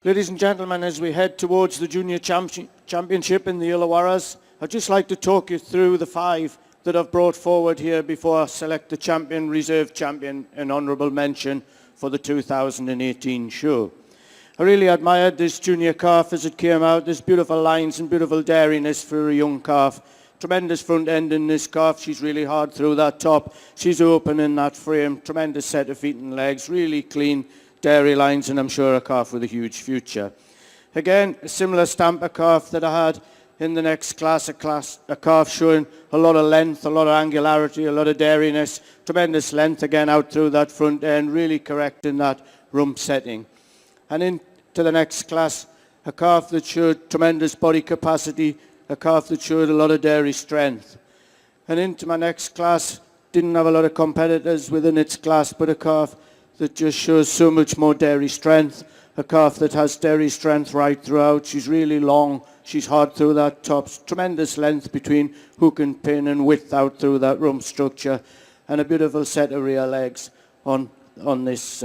Ladies and gentlemen, as we head towards the Junior Championship in the Illawaras, I'd just like to talk you through the 5 that I've brought forward here before I select the champion, reserve champion and honourable mention for the 2018 show. I really admired this junior calf as it came out. There's beautiful lines and beautiful dairiness for a young calf. Tremendous front end in this calf. She's really hard through that top. She's open in that frame. Tremendous set of feet and legs. Really clean dairy lines, and I'm sure a calf with a huge future. Again, a similar stamper calf that I had in the next class, a calf showing a lot of length, a lot of angularity, a lot of dairiness, tremendous length again out through that front end, really correct in that rump setting. And into the next class, a calf that showed tremendous body capacity, a calf that showed a lot of dairy strength. And into my next class, didn't have a lot of competitors within its class, but a calf that just shows so much more dairy strength, a calf that has dairy strength right throughout. She's really long, she's hard through that top, tremendous length between hook and pin and width out through that rump structure, and a beautiful set of rear legs on this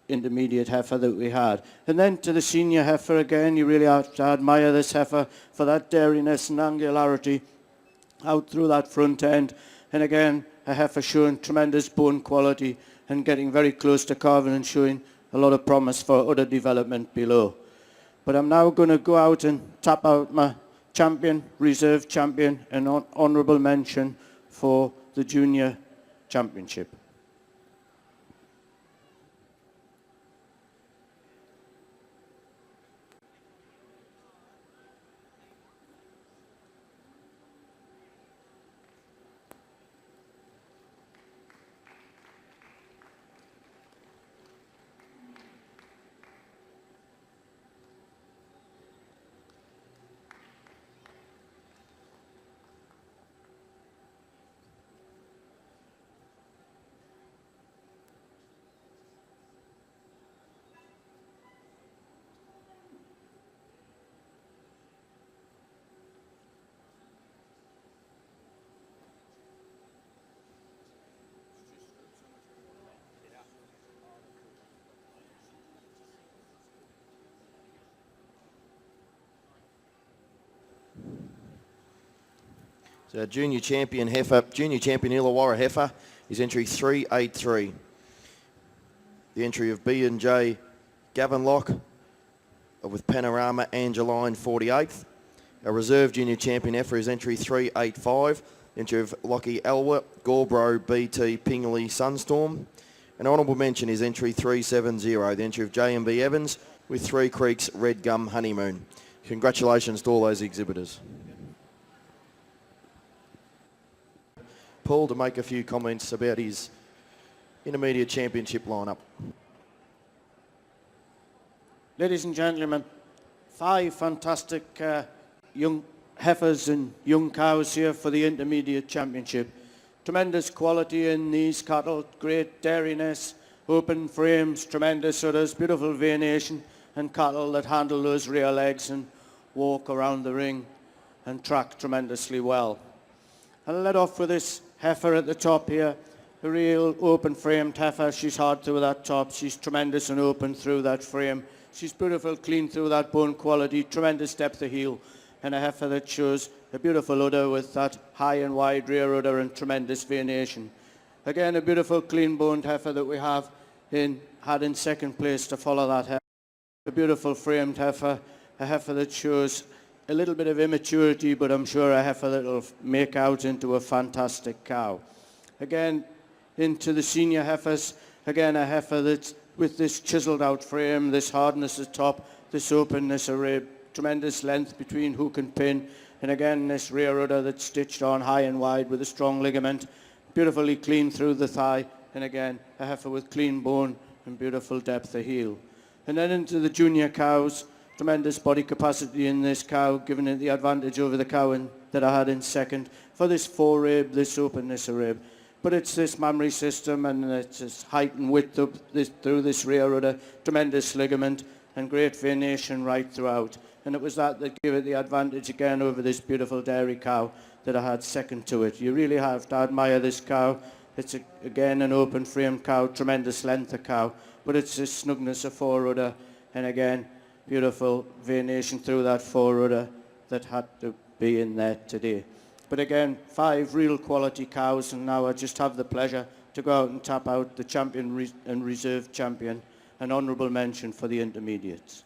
intermediate heifer that we had. And then to the senior heifer again, you really have to admire this heifer for that dairiness and angularity out through that front end, and again a heifer showing tremendous bone quality and getting very close to calving and showing a lot of promise for other development below. But I'm now going to go out and tap out my champion, reserve champion and honourable mention for the Junior Championship. So junior champion heifer, junior champion Illawara heifer is entry 383. The entry of B&J Gavinlock with Panorama Angeline 48th. A reserve junior champion heifer is entry 385. Entry of Lockie Elwer, Gorbro BT Pingley Sunstorm. An honourable mention is entry 370, the entry of J&B Evans with Three Creeks Red Gum Honeymoon. Congratulations to all those exhibitors. Paul to make a few comments about his intermediate championship lineup. Ladies and gentlemen, 5 fantastic young heifers and young cows here for the intermediate championship. Tremendous quality in these cattle, great dairiness, open frames, tremendous udders, beautiful veination, and cattle that handle those rear legs and walk around the ring and track tremendously well. I'll let off with this heifer at the top here, a real open framed heifer. She's hard through that top. She's tremendous and open through that frame. She's beautiful, clean through that bone quality, tremendous depth of heel, and a heifer that shows a beautiful udder with that high and wide rear udder and tremendous veination. Again, a beautiful clean boned heifer that we had in second place to follow that heifer. A beautiful framed heifer, a heifer that shows a little bit of immaturity, but I'm sure a heifer that will make out into a fantastic cow. Again, into the senior heifers, again a heifer that's with this chiseled out frame, this hardness at top, this openness of rib, tremendous length between hook and pin, and again this rear udder that's stitched on high and wide with a strong ligament, beautifully clean through the thigh, and again a heifer with clean bone and beautiful depth of heel. And then into the junior cows, tremendous body capacity in this cow, giving it the advantage over the cow that I had in second for this fore-rib, this openness of rib. But it's this mammary system and it's this height and width up through this rear udder, tremendous ligament and great veination right throughout. And it was that gave it the advantage again over this beautiful dairy cow that I had second to it. You really have to admire this cow. It's again an open frame cow, tremendous length of cow, but it's this snugness of fore udder And again, beautiful veination through that forerunner that had to be in there today. But again, 5 real quality cows, and now I just have the pleasure to go out and tap out the champion and reserve champion, an honourable mention for the intermediates.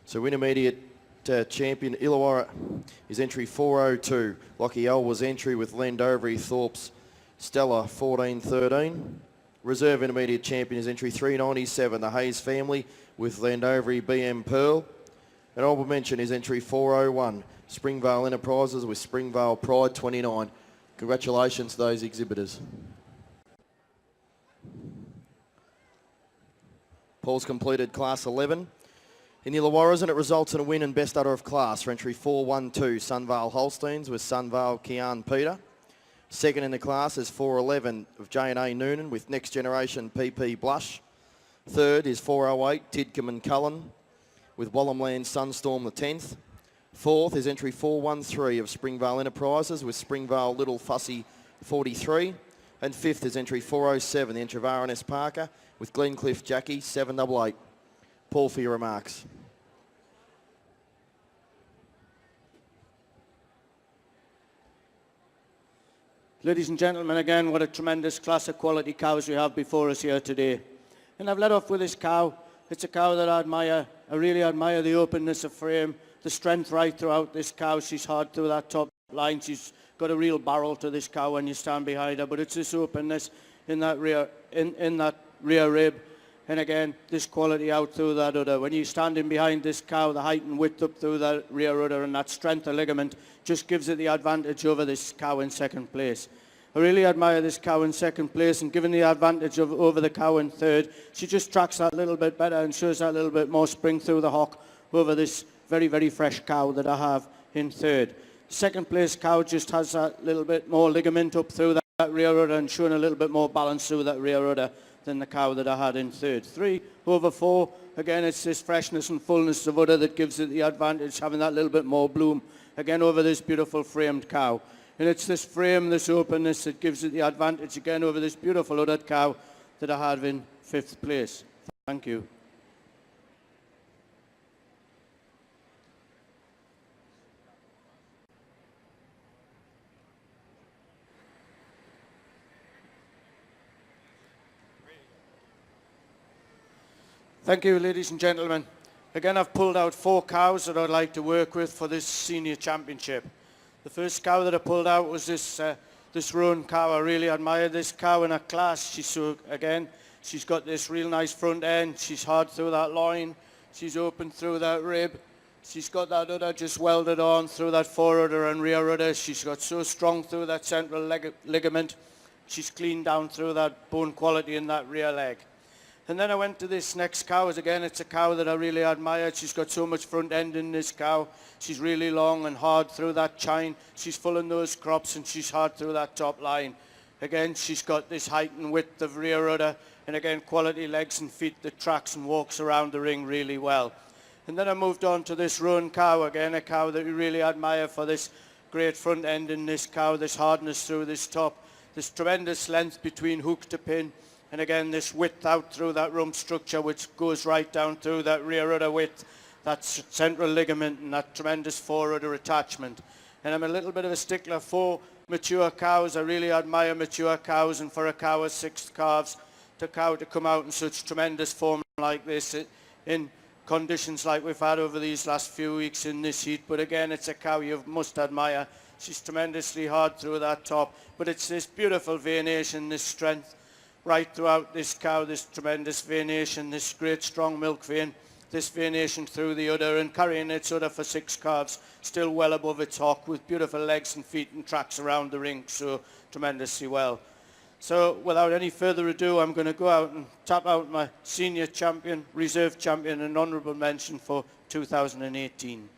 So intermediate champion Illawara is entry 402. Lockie L was entry with Landovery Thorpe's Stella 1413. Reserve intermediate champion is entry 397, the Hayes family with Landovery BM Pearl. An honourable mention is entry 401, Springvale Enterprises with Springvale Pride 29. Congratulations to those exhibitors. Paul's completed class 11. In the Illawaras, and it results in a win and best udder of class for entry 412, Sunvale Holsteins with Sunvale Kian Peter. Second in the class is 411 of J&A Noonan with Next Generation PP Blush. Third is 408 Tidcombe and Cullen with Wallamland Sunstorm the 10th. Fourth is entry 413 of Springvale Enterprises with Springvale Little Fussy 43. And fifth is entry 407, the entry of RNS Parker with Glencliff Jackie 788. Paul, for your remarks. Ladies and gentlemen, again, what a tremendous class of quality cows we have before us here today. And I've led off with this cow. It's a cow that I admire. I really admire the openness of frame, the strength right throughout this cow. She's hard through that top line. She's got a real barrel to this cow when you stand behind her, but it's this openness in that rear, in that rear rib. And again, this quality out through that udder. When you're standing behind this cow, the height and width up through that rear udder and that strength of ligament just gives it the advantage over this cow in second place. I really admire this cow in second place, and given the advantage over the cow in third, she just tracks that little bit better and shows that little bit more spring through the hock over this very, very fresh cow that I have in third. Second place cow just has that little bit more ligament up through that rear udder and showing a little bit more balance through that rear udder than the cow that I had in third. 3 over 4, again, it's this freshness and fullness of udder that gives it the advantage, having that little bit more bloom, again, over this beautiful framed cow. And it's this frame, this openness that gives it the advantage, again, over this beautiful uddered cow that I have in 5th place. Thank you. Thank you, ladies and gentlemen. Again, I've pulled out 4 cows that I'd like to work with for this senior championship. The first cow that I pulled out was this roan cow. I really admire this cow in her class. She's got this real nice front end. She's hard through that loin. She's open through that rib. She's got that udder just welded on through that forudder and rear udder. She's got so strong through that central ligament. She's clean down through that bone quality in that rear leg. And then I went to this next cow. Again, it's a cow that I really admired. She's got so much front end in this cow. She's really long and hard through that chine. She's full in those crops and she's hard through that top line. Again, she's got this height and width of rear udder. And again, quality legs and feet that tracks and walks around the ring really well. And then I moved on to this roan cow. Again, a cow that we really admire for this great front end in this cow, this hardness through this top, this tremendous length between hook to pin. And again, this width out through that rump structure, which goes right down through that rear udder width, that central ligament and that tremendous forudder attachment. And I'm a little bit of a stickler for mature cows. I really admire mature cows, and for a cow with 6 calves, to come out in such tremendous form like this in conditions like we've had over these last few weeks in this heat. But again, it's a cow you must admire. She's tremendously hard through that top, but it's this beautiful veination, this strength right throughout this cow, this tremendous veination, this great strong milk vein. this venation through the udder and carrying its udder for 6 calves, still well above its hock with beautiful legs and feet and tracks around the ring, so tremendously well. So without any further ado, I'm going to go out and tap out my senior champion, reserve champion and honourable mention for 2018.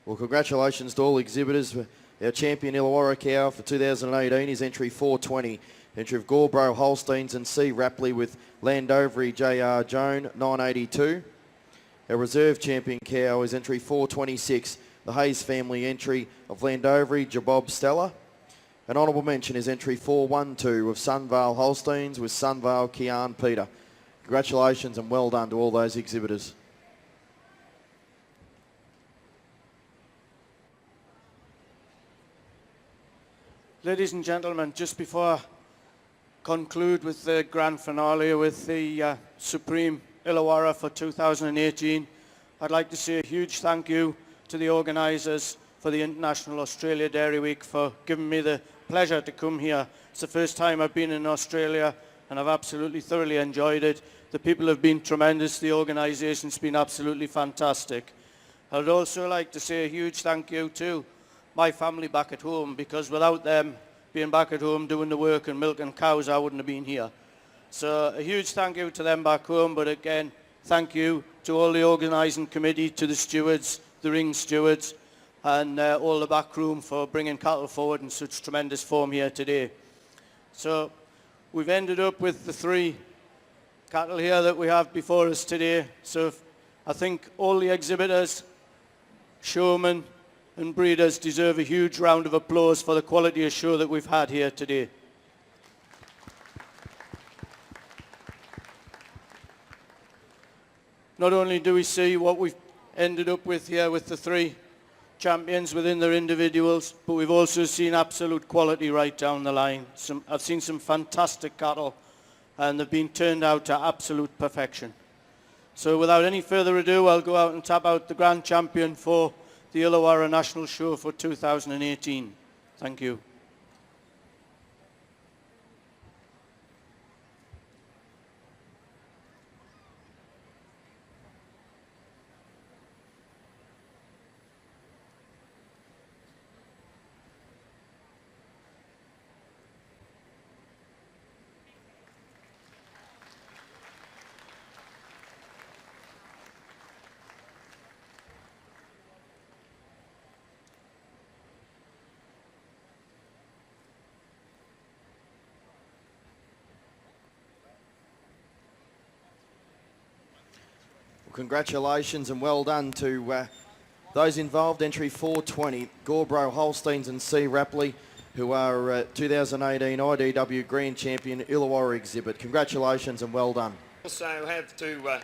Well, congratulations to all exhibitors. Our champion Illawara cow for 2018 is entry 420. Entry of Gorbro Holsteins and C. Rapley with Landovery J.R. Joan 982. Our reserve champion cow is entry 426. The Hayes family entry of Landovery Jabob Stella. An honourable mention is entry 412 of Sunvale Holsteins with Sunvale Kian Peter. Congratulations and well done to all those exhibitors. Ladies and gentlemen, just before I conclude with the grand finale with the Supreme Illawara for 2018, I'd like to say a huge thank you to the organisers for the International Australia Dairy Week for giving me the pleasure to come here. It's the first time I've been in Australia and I've absolutely thoroughly enjoyed it. The people have been tremendous, the organisation's been absolutely fantastic. I'd also like to say a huge thank you to my family back at home, because without them being back at home doing the work and milking cows, I wouldn't have been here. So a huge thank you to them back home, but again, thank you to all the organising committee, to the stewards, the ring stewards, and all the back room for bringing cattle forward in such tremendous form here today. So we've ended up with the 3 cattle here that we have before us today. So I think all the exhibitors, showmen, and breeders deserve a huge round of applause for the quality of show that we've had here today. Not only do we see what we've ended up with here with the 3 champions within their individuals, but we've also seen absolute quality right down the line. I've seen some fantastic cattle and they've been turned out to absolute perfection. So without any further ado, I'll go out and tap out the grand champion for the Illawara National Show for 2018. Thank you. Congratulations and well done to those involved. Entry 420, Gorbro Holsteins and C. Rapley, who are 2018 IDW Grand Champion Illawara exhibit. Congratulations and well done. Also have to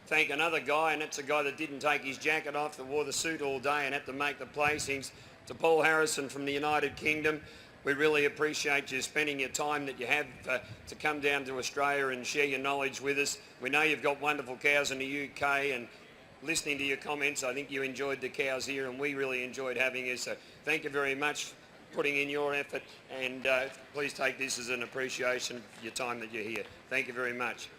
thank another guy, and that's a guy that didn't take his jacket off, that wore the suit all day and had to make the placings, to Paul Harrison from the United Kingdom. We really appreciate you spending your time that you have to come down to Australia and share your knowledge with us. We know you've got wonderful cows in the UK, and listening to your comments, I think you enjoyed the cows here, and we really enjoyed having you. So thank you very much for putting in your effort, and please take this as an appreciation for your time that you're here. Thank you very much.